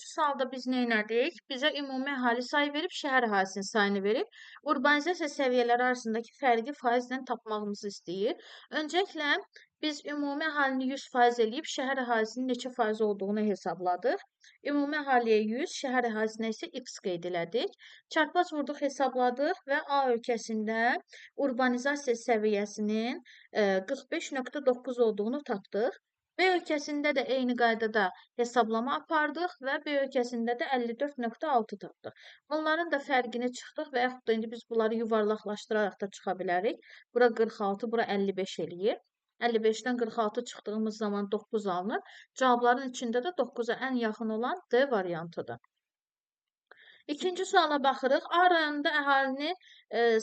üçüncü sualda biz nə etdik? Bizə ümumi əhali sayı verib, şəhər əhalisinin sayını verib, urbanizasiya səviyyələri arasındakı fərqi faizlə tapmağımızı istəyir. Öncəliklə biz ümumi əhalini 100% eləyib, şəhər əhalisinin neçə faiz olduğunu hesabladıq. Ümumi əhaliyə 100, şəhər əhalisinə isə x qeyd elədik. Çarpaz vurduq, hesabladıq və A ölkəsində urbanizasiya səviyyəsinin 45,9 olduğunu tapdıq. B ölkəsində də eyni qaydada hesablama apardıq və B ölkəsində də 54,6 tapdıq. Onların da fərqini çıxdıq və yaxud da indi biz bunları yuvarlaqlaşdıraraq da çıxa bilərik. Bura 46, bura 55 eləyir. 55-dən 46 çıxdığımız zaman 9 alınır. Cavabların içində də 9-a ən yaxın olan D variantıdır. İkinci suala baxırıq. A rayonunda əhalinin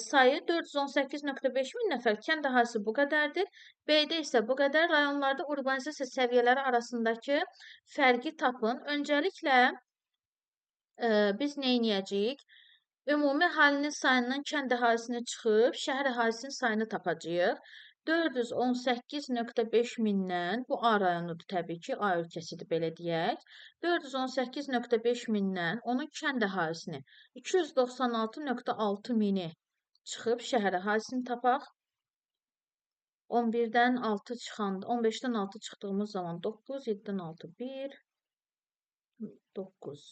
sayı 418,5 min nəfər. Kənd əhalisi bu qədərdir. B-də isə bu qədər. Rayonlarda urbanizasiya səviyyələri arasındakı fərqi tapın. Öncəliklə biz nə edəcəyik? Ümumi əhalinin sayından kənd əhalisini çıxıb, şəhər əhalisinin sayını tapacağıq. 418,5 mindən, bu A rayonudur təbii ki, A ölkəsidir, belə deyək. 418,5 mindən onun kənd əhalisini 296,6 mini çıxıb şəhər əhalisini tapaq. 11-dən 6 çıxanda, 15-dən 6 çıxdığımız zaman 9, 7-dən 6 1, 9,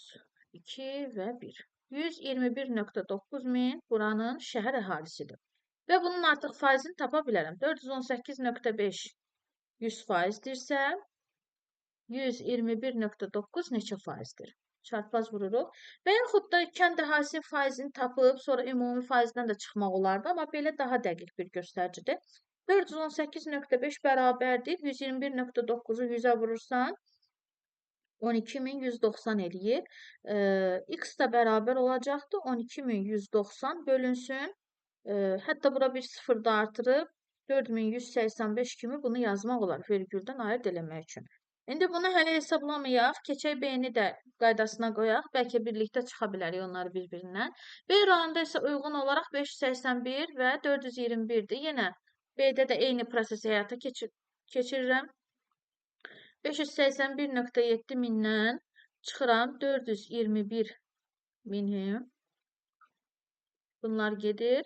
2 və 1. 121,9 min buranın şəhər əhalisidir. Və bunun artıq faizini tapa bilərəm. 418,5 100%dirsə, 121,9 neçə faizdir? Çarpaz vururuq. Və yaxud da kənd əhalisi faizini tapıb, sonra ümumi faizdən də çıxmaq olardı, amma belə daha dəqiq bir göstəricidir. 418,5 bərabərdir. 121,9-u 100-ə vurursan, 12.190 eləyir. X da bərabər olacaqdır. 12.190 bölünsün. Hətta bura bir sıfır da artırıb 4185 kimi bunu yazmaq olar vergüldən ayırt eləmək üçün. İndi bunu hələ hesablamayaq. Keçək B-ni də qaydasına qoyaq. Bəlkə birlikdə çıxa bilərik onları bir-birindən. B rayonunda isə uyğun olaraq 581 və 421-dir. Yenə B-də də eyni prosesi həyata keçirirəm. 581,7 mindən çıxıram 421 mini. Bunlar gedir.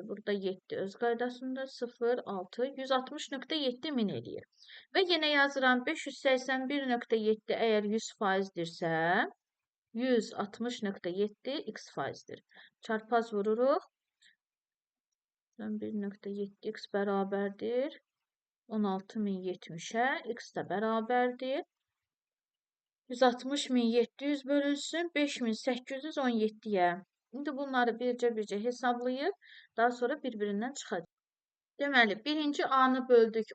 Burada 7 öz qaydasında 0, 6, 160,7 min eləyir. Və yenə yazıram 581,7 əgər 100%dirsə, 160,7 x faizdir. Çarpaz vururuq. 1,7 x bərabərdir. 16.070-ə, x də bərabərdir. 160.700 bölünsün 5.817-yə. İndi bunları bircə hesablayıb, daha sonra bir-birindən çıxacaq. Deməli, birinci A-nı böldük,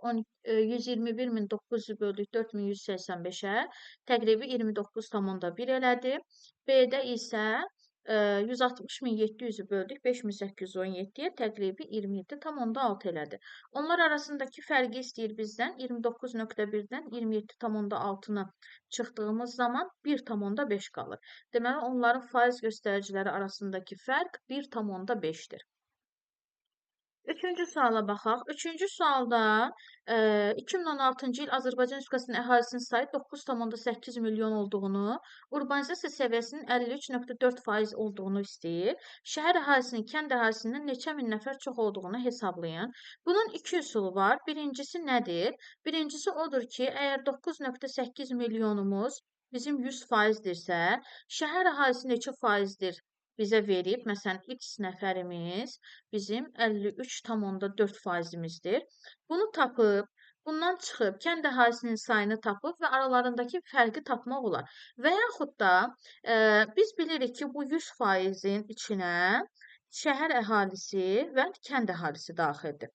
121.900 böldük 4.185-ə, təqribi 29,1 elədi. B-də isə 160.700-ü böldük 5.817-yə, təqribi 27,6 elədi. Onlar arasındakı fərqi istəyir bizdən 29,1-dən 27,6-nı çıxdığımız zaman 1,5 qalır. Deməli, onların faiz göstəriciləri arasındakı fərq 1,5-dir. Üçüncü suala baxaq. Üçüncü sualda 2016-cı il Azərbaycan Respublikasının əhalisinin sayı 9,8 milyon olduğunu, urbanizasiya səviyyəsinin 53,4% olduğunu istəyir. Şəhər əhalisinin kənd əhalisindən neçə min nəfər çox olduğunu hesablayın. Bunun iki üsulu var. Birincisi nədir? Birincisi odur ki, əgər 9,8 milyonumuz bizim 100%dirsə, şəhər əhalisi neçə faizdir? Bizə verib, məsələn, x nəfərimiz bizim 53,4%-imizdir. Bunu tapıb, bundan çıxıb, kənd əhalisinin sayını tapıb və aralarındakı fərqi tapmaq olar. Və yaxud da biz bilirik ki, bu 100%-in içinə şəhər əhalisi və kənd əhalisi daxildir.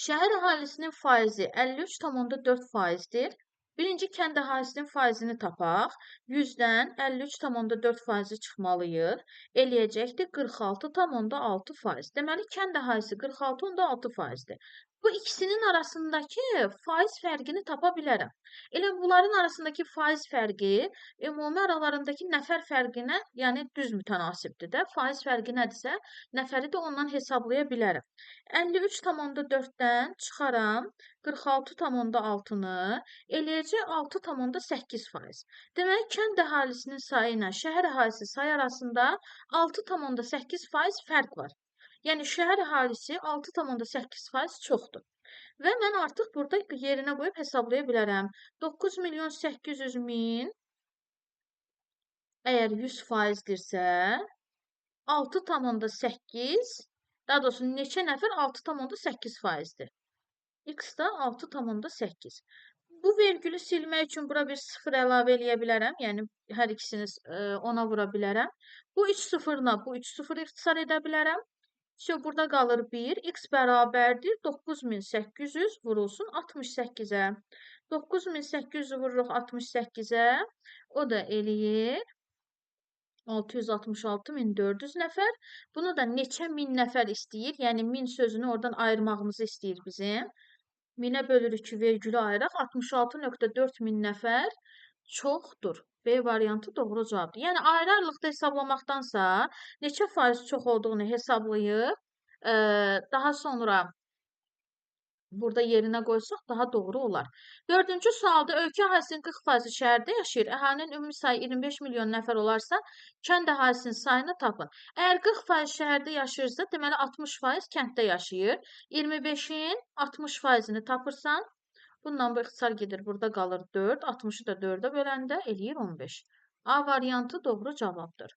Şəhər əhalisinin faizi 53,4%-dir. Birinci kənd əhalisinin faizini tapaq. 100-dən 53,4% çıxmalıyıq. Eləyəcəkdir 46,6%. Deməli, kənd əhalisi 46,6%-dir. Bu ikisinin arasındakı faiz fərqini tapa bilərəm. Elə bunların arasındakı faiz fərqi ümumi aralarındakı nəfər fərqinə, yəni düz mütənasibdir də. Faiz fərqi nədirsə, nəfəri də ondan hesablaya bilərəm. 53,4-dən çıxaram 46,6-nı, eləyəcək 6,8%. Deməli, kənd əhalisinin sayı ilə şəhər əhalisi sayı arasında 6,8% fərq var. Yəni şəhər əhalisi 6,8% çoxdur. Və mən artıq burada yerinə qoyub hesablaya bilərəm. 9.800.000 əgər 100%dirsə, 6,8, daha doğrusu neçə nəfər 6,8%dir. X da 6,8. Bu vergülü silmək üçün bura bir 0 əlavə eləyə bilərəm. Yəni hər ikisini ona vura bilərəm. Bu 3 sıfırla bu 3 sıfır ixtisar edə bilərəm. Burada qalır 1. X bərabərdir 9800 vurulsun 68-ə. 9800 vururuq 68-ə. O da eləyir 666.400 nəfər. Bunu da neçə min nəfər istəyir? Yəni min sözünü oradan ayırmağımızı istəyir bizim. 1000-ə bölürük ki, vergülü ayıraq. 66,4 min nəfər çoxdur. B variantı doğru cavabdır. Yəni ayrı-ayrılıqda hesablamaqdansa neçə faiz çox olduğunu hesablayıb daha sonra burada yerinə qoysaq daha doğru olar. 4-cü sualda ölkə əhalisinin 40%-i şəhərdə yaşayır. Əhalinin ümumi sayı 25 milyon nəfər olarsa, kənd əhalisinin sayını tapın. Əgər 40% şəhərdə yaşayırsa, deməli 60% kənddə yaşayır. 25-in 60%-ni tapırsan, bundan bu ixtisar gedir. Burada qalır 4. 60-ı da 4-ə böləndə eləyir 15. A variantı doğru cavabdır.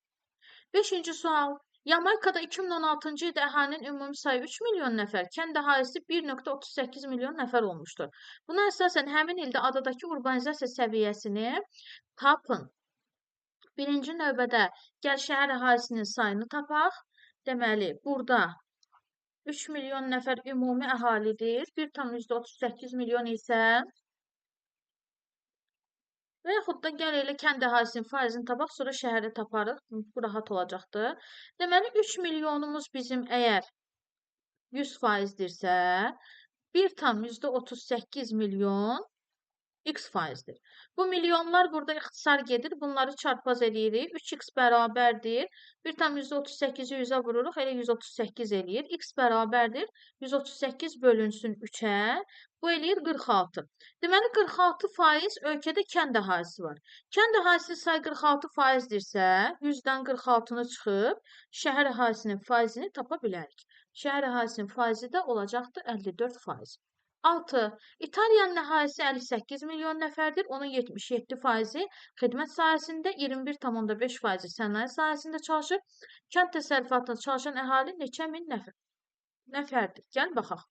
5-ci sual. Yamaykada 2016-cı ildə əhalinin ümumi sayı 3 milyon nəfər, kənd əhalisi 1,38 milyon nəfər olmuşdur. Buna əsasən həmin ildə adadakı urbanizasiya səviyyəsini tapın. Birinci növbədə gəl şəhər əhalisinin sayını tapaq. Deməli, burada 3 milyon nəfər ümumi əhalidir. 1,38 milyon isə və yaxud da gəl elə kənd əhalisinin faizini tapaq, sonra şəhəri taparıq. Bu rahat olacaqdır. Deməli, 3 milyonumuz bizim əgər 100%dirsə, 1,38 milyon x%dir. Bu milyonlar burada ixtisar gedir. Bunları çarpaz eləyirik. 3x bərabərdir. 1,38-i 100-ə vururuq. Elə 138 eləyir. X bərabərdir. 138 bölünsün 3-ə. Bu eləyir 46. Deməli, 46% ölkədə kənd əhalisi var. Kənd əhalisi sayı 46%dirsə, 100-dən 46-nı çıxıb, şəhər əhalisinin faizini tapa bilərik. Şəhər əhalisinin faizi də olacaqdır 54%. 6. İtaliyanın əhalisi 58 milyon nəfərdir. Onun 77%-i xidmət sahəsində, 21,5%-i sənaye sahəsində çalışır. Kənd təsərrüfatında çalışan əhali neçə min nəfərdir? Gəl baxaq.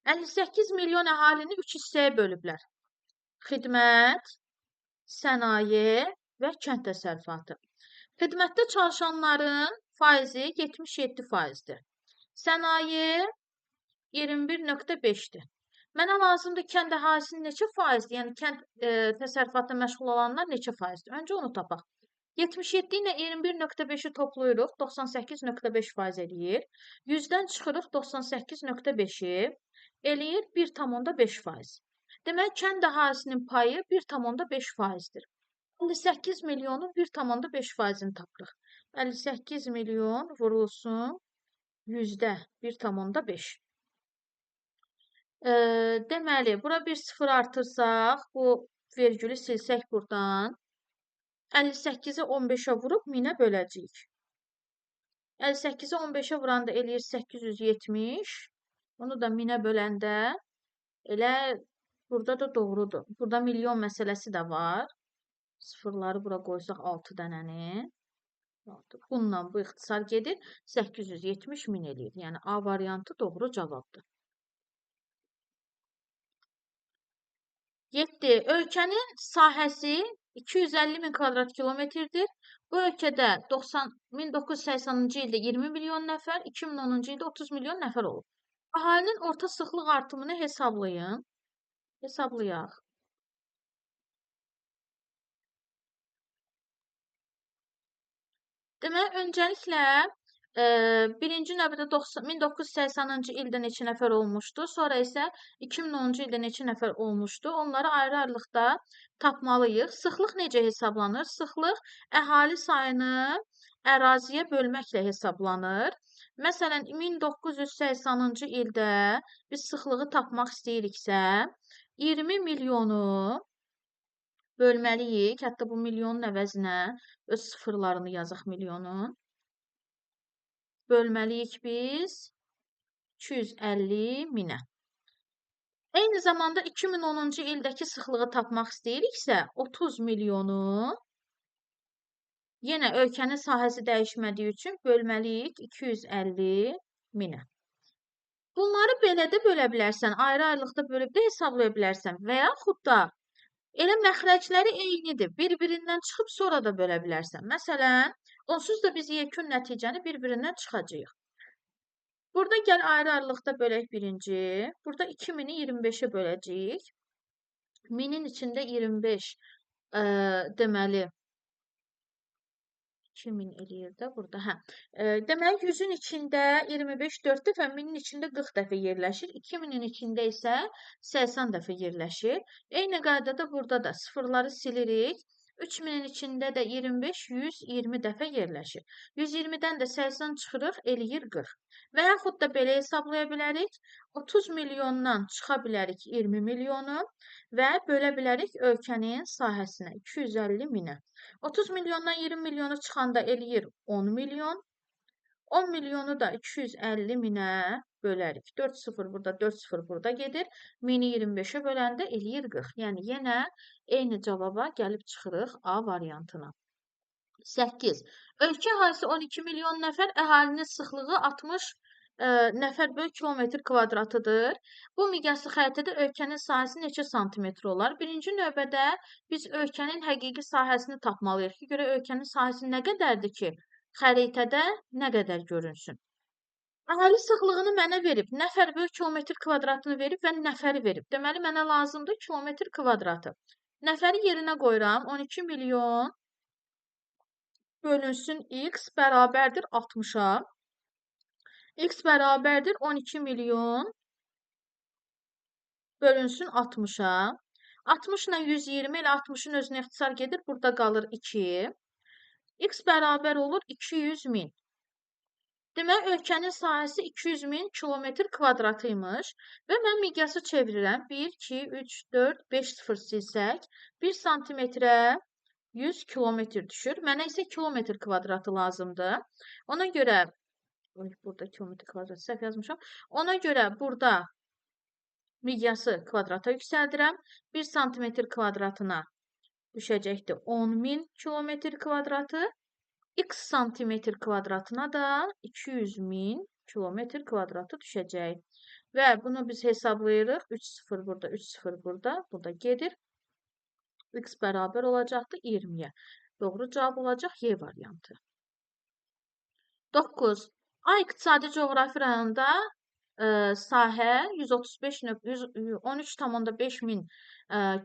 58 milyon əhalini 3 hissəyə bölüblər. Xidmət, sənaye və kənd təsərrüfatı. Xidmətdə çalışanların faizi 77%-dir. Sənaye 21,5-dir. Mənə lazımdır kənd əhalisinin neçə faizdir? Yəni kənd təsərrüfatda məşğul olanlar neçə faizdir? Öncə onu tapaq. 77 ilə 21,5-i toplayırıq, 98,5% eləyir. 100-dən çıxırıq 98,5-i eləyir 1,5%. Demək, kənd əhalisinin payı 1,5%-dir. 58 milyonun 1,5%-ni tapırıq. 58 milyon vurulsun 100-də 1,5. Deməli, bura bir 0 artırsaq, bu vergülü silsək buradan, 58-i 15-ə vurub 1000-ə böləcəyik. 58-i 15-ə vuranda eləyir 870. Onu da 1000-ə böləndə elə burada da doğrudur. Burada milyon məsələsi də var. Sıfırları bura qoysaq 6 dənəni. Bununla bu ixtisar gedir. 870 min eləyir. Yəni A variantı doğru cavabdır. 7. Ölkənin sahəsi 250 min kvadrat kilometrdir. Bu ölkədə 1980-cı ildə 20 milyon nəfər, 2010-cu ildə 30 milyon nəfər olub. Əhalinin orta sıxlıq artımını hesablayın. Hesablayaq. Deməli, öncəliklə Birinci növbədə 1980-cı ildə neçə nəfər olmuşdu, sonra isə 2010-cu ildə neçə nəfər olmuşdu. Onları ayrı-ayrılıqda tapmalıyıq. Sıxlıq necə hesablanır? Sıxlıq əhali sayını əraziyə bölməklə hesablanır. Məsələn, 1980-cı ildə biz sıxlığı tapmaq istəyiriksə, 20 milyonu bölməliyik. Hətta bu milyonun əvəzinə öz sıfırlarını yazaq milyonun. Bölməliyik biz 250 minə. Eyni zamanda 2010-cu ildəki sıxlığı tapmaq istəyiriksə, 30 milyonu yenə ölkənin sahəsi dəyişmədiyi üçün bölməliyik 250 minə. Bunları belə də bölə bilərsən, ayrı-ayrılıqda bölüb də hesablaya bilərsən və yaxud da elə məxrəcləri eynidir, bir-birindən çıxıb sonra da bölə bilərsən. Məsələn, onsuz da biz yekun nəticəni bir-birindən çıxacağıq. Burada gəl ayrı-ayrılıqda bölək birinci. Burada 2000-i 25-ə böləcəyik. 1000-in içində 25 deməli 2000 eləyir də burada. Hə. Deməli 100-ün içində 25 4 dəfə, 1000-in içində 40 dəfə yerləşir. 2000-in içində isə 80 dəfə yerləşir. Eyni qaydada burada da sıfırları silirik. 3000-in içində də 25 120 dəfə yerləşir. 120-dən də 80 çıxırıq, eləyir 40. Və yaxud da belə hesablaya bilərik. 30 milyondan çıxa bilərik 20 milyonu və bölə bilərik ölkənin sahəsinə 250 minə. 30 milyondan 20 milyonu çıxanda eləyir 10 milyon. 10 milyonu da 250 minə bölərik. 4 sıfır burada, 4 sıfır burada gedir. 1000-i 25-ə böləndə eləyir 40. Yəni yenə eyni cavaba gəlib çıxırıq A variantına. 8. Ölkə əhalisi 12 milyon nəfər, əhalinin sıxlığı 60 nəfər böl kilometr kvadratıdır. Bu miqyaslı xəritədə ölkənin sahəsi neçə santimetr olar? Birinci növbədə biz ölkənin həqiqi sahəsini tapmalıyıq ki, görə ölkənin sahəsi nə qədərdir ki, xəritədə nə qədər görünsün. Əhali sıxlığını mənə verib, nəfər böl kilometr kvadratını verib və nəfəri verib. Deməli, mənə lazımdır kilometr kvadratı. Nəfəri yerinə qoyuram, 12 milyon bölünsün x bərabərdir 60-a. X bərabərdir 12 milyon bölünsün 60-a. 60 ilə 120 ilə 60-ın özünə ixtisar gedir. Burada qalır 2. X bərabər olur 200 min. Demək, ölkənin sahəsi 200 min kilometr kvadratıymış və mən miqyası çevirirəm. 1, 2, 3, 4, 5 sıfır silsək, 1 santimetrə 100 kilometr düşür. Mənə isə kilometr kvadratı lazımdır. Ona görə, burada kilometr kvadratı səhv yazmışam. Ona görə burada miqyası kvadrata yüksəldirəm. 1 santimetr kvadratına düşəcəkdir 10.000 kilometr kvadratı. X santimetr kvadratına da 200.000 kilometr kvadratı düşəcək. Və bunu biz hesablayırıq. 3 sıfır burada, 3 sıfır burada. Burada gedir. X bərabər olacaqdır 20-yə. Doğru cavab olacaq Y variantı. 9. A iqtisadi coğrafi rayonunda sahə 13,5 min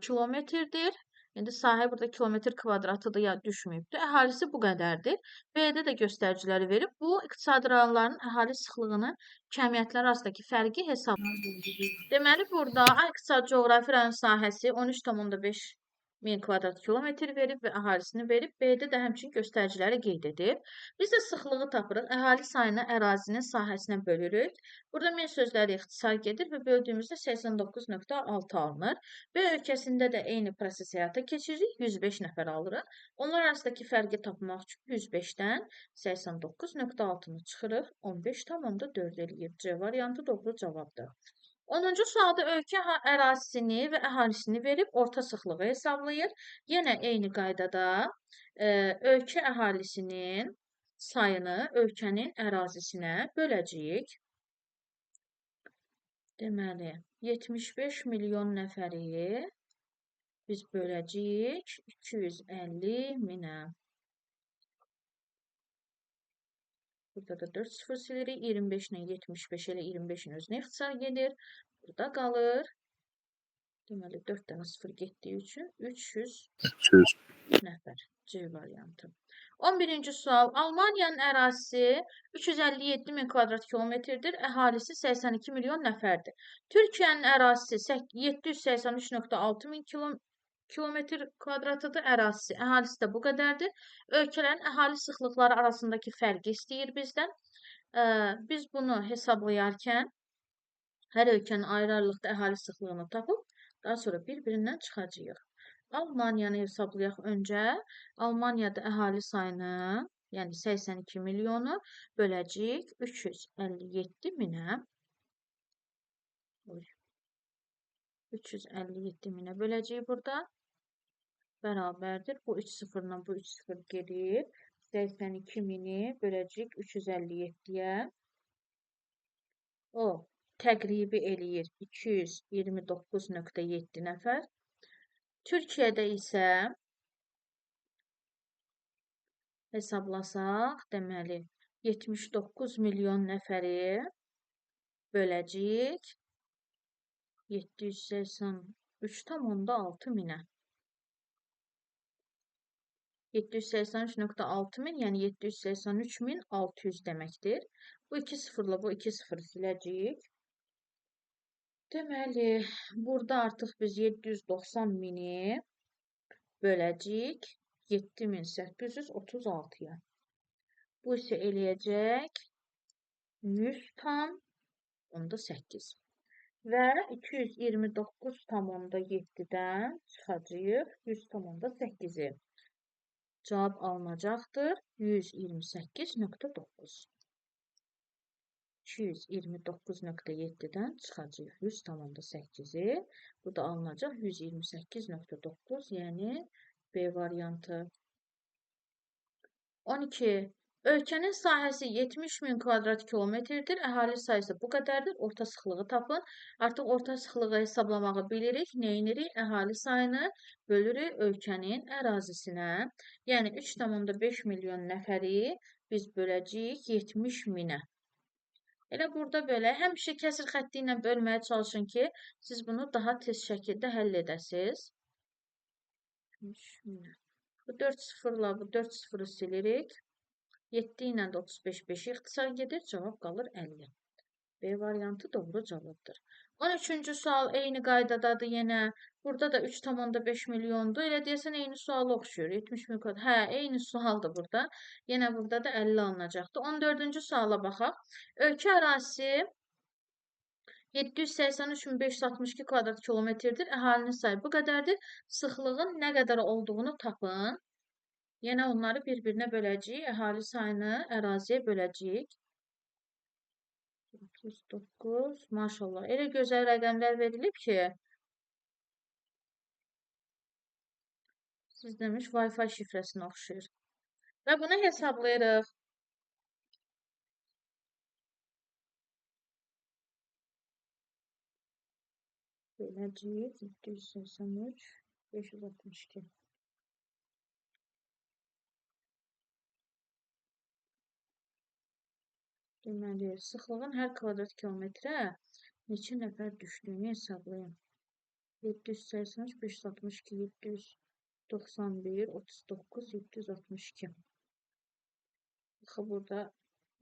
kilometrdir. İndi sahə burada kilometr kvadratıdır ya düşməyibdir. Əhalisi bu qədərdir. B-də də göstəriciləri verib. Bu, iqtisadi rayonların əhali sıxlığının kəmiyyətləri arasındakı fərqi hesablanır. Deməli, burada iqtisadi coğrafi rayon sahəsi 13,5 min kvadrat kilometr verib və əhalisini verib. B-də də həmçinin göstəriciləri qeyd edib. Biz də sıxlığı tapırıq. Əhali sayını ərazinin sahəsinə bölürük. Burada min sözləri ixtisar gedir və böldüyümüzdə 89,6 alınır. B ölkəsində də eyni proses həyata keçiririk. 105 nəfər alırıq. Onlar arasındakı fərqi tapmaq üçün 105-dən 89,6-nı çıxırıq. 15,4 eləyir. C variantı doğru cavabdır. 10-cu sualda ölkə ərazisini və əhalisini verib orta sıxlığı hesablayır. Yenə eyni qaydada ölkə əhalisinin sayını ölkənin ərazisinə böləcəyik. Deməli, 75 milyon nəfəri biz böləcəyik 250 minə. Burada da 4 sıfır silirik. 25 ilə 75 elə 25-in özünə ixtisar gedir. Burada qalır. Deməli 4 dənə 0 getdiyi üçün 300 300. nəfər. C variantı. 11-ci sual. Almaniyanın ərazisi 357 min kvadrat kilometrdir. Əhalisi 82 milyon nəfərdir. Türkiyənin ərazisi 783,6 min kilometr kvadratıdır. Əhalisi də bu qədərdir. Ölkələrin əhali sıxlıqları arasındakı fərqi istəyir bizdən. Biz bunu hesablayarkən hər ölkənin ayrı-ayrılıqda əhali sıxlığını tapıb, daha sonra bir-birindən çıxacağıq. Almaniyanı hesablayaq öncə. Almaniyada əhali sayını, yəni 82 milyonu böləcəyik 357 minə. 357 minə böləcəyik burada. Bərabərdir. Bu 3 sıfırla bu 3 sıfır gedir. 82 mini böləcəyik 357-yə. O təqribi eləyir 229,7 nəfər. Türkiyədə isə hesablasaq, deməli 79 milyon nəfəri böləcəyik 783,6 minə. 783,6 min, yəni 783.600 deməkdir. Bu 2 sıfırla bu 2 sıfır siləcəyik. Deməli, burada artıq biz 790 mini böləcəyik 7836-ya. Bu isə eləyəcək 100,8 və 229,7-dən çıxacağıq 100,8-i. Cavab alınacaqdır 128,9. 229,7-dən çıxacaq 100,8-i. Bu da alınacaq 128,9, yəni B variantı. 12. Ölkənin sahəsi 70 min kvadrat kilometrdir. Əhali sayısı bu qədərdir. Orta sıxlığı tapın. Artıq orta sıxlığı hesablamağı bilirik. Neyinirik? Əhali sayını bölürük ölkənin ərazisinə. Yəni 3,5 milyon nəfəri biz böləcəyik 70 minə. Elə burada belə həmişə kəsir xətti ilə bölməyə çalışın ki, siz bunu daha tez şəkildə həll edəsiniz. Bu 4 sıfırla bu 4 sıfırı silirik. 7 ilə də 35 5 ixtisar gedir. Cavab qalır 50. B variantı doğru cavabdır. 13-cü sual eyni qaydadadır yenə. Burada da 3,5 milyondur. Elə deyəsən eyni suala oxşuyur. 70 min kvadrat. Hə, eyni sualdır burada. Yenə burada da 50 alınacaqdır. 14-cü suala baxaq. Ölkə ərazisi 783.562 kvadrat kilometrdir. Əhalinin sayı bu qədərdir. Sıxlığın nə qədər olduğunu tapın. Yenə onları bir-birinə böləcəyik. Əhali sayını əraziyə böləcəyik. 39, maşallah. Elə gözəl rəqəmlər verilib ki, siz demiş Wi-Fi şifrəsinə oxşuyur. Və bunu hesablayırıq. Böləcəyik 783, 562. Deməli, sıxlığın hər kvadrat kilometrə neçə nəfər düşdüyünü hesablayın. 783, 562, 791, 39, 762. Baxı, burada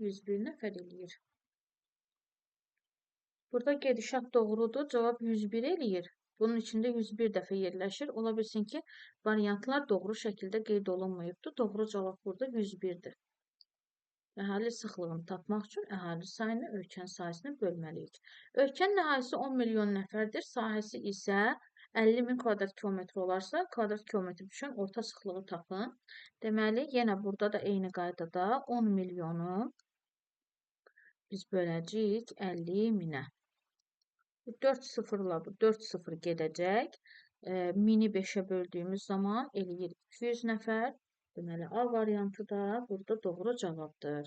101 nəfər eləyir. Burada gedişat doğrudur. Cavab 101 eləyir. Bunun içində 101 dəfə yerləşir. Ola bilsin ki, variantlar doğru şəkildə qeyd olunmayıbdır. Doğru cavab burada 101-dir. Əhali sıxlığını tapmaq üçün əhali sayını ölkənin sayısına bölməliyik. Ölkənin əhalisi 10 milyon nəfərdir. Sahəsi isə 50 min kvadrat kilometr olarsa, kvadrat kilometr üçün orta sıxlığı tapın. Deməli, yenə burada da eyni qaydada 10 milyonu biz böləcəyik 50 minə. 4 sıfırla bu 4 sıfır gedəcək. Mini 5'ə böldüyümüz zaman eləyir 200 nəfər. Deməli, A variantı da burada doğru cavabdır.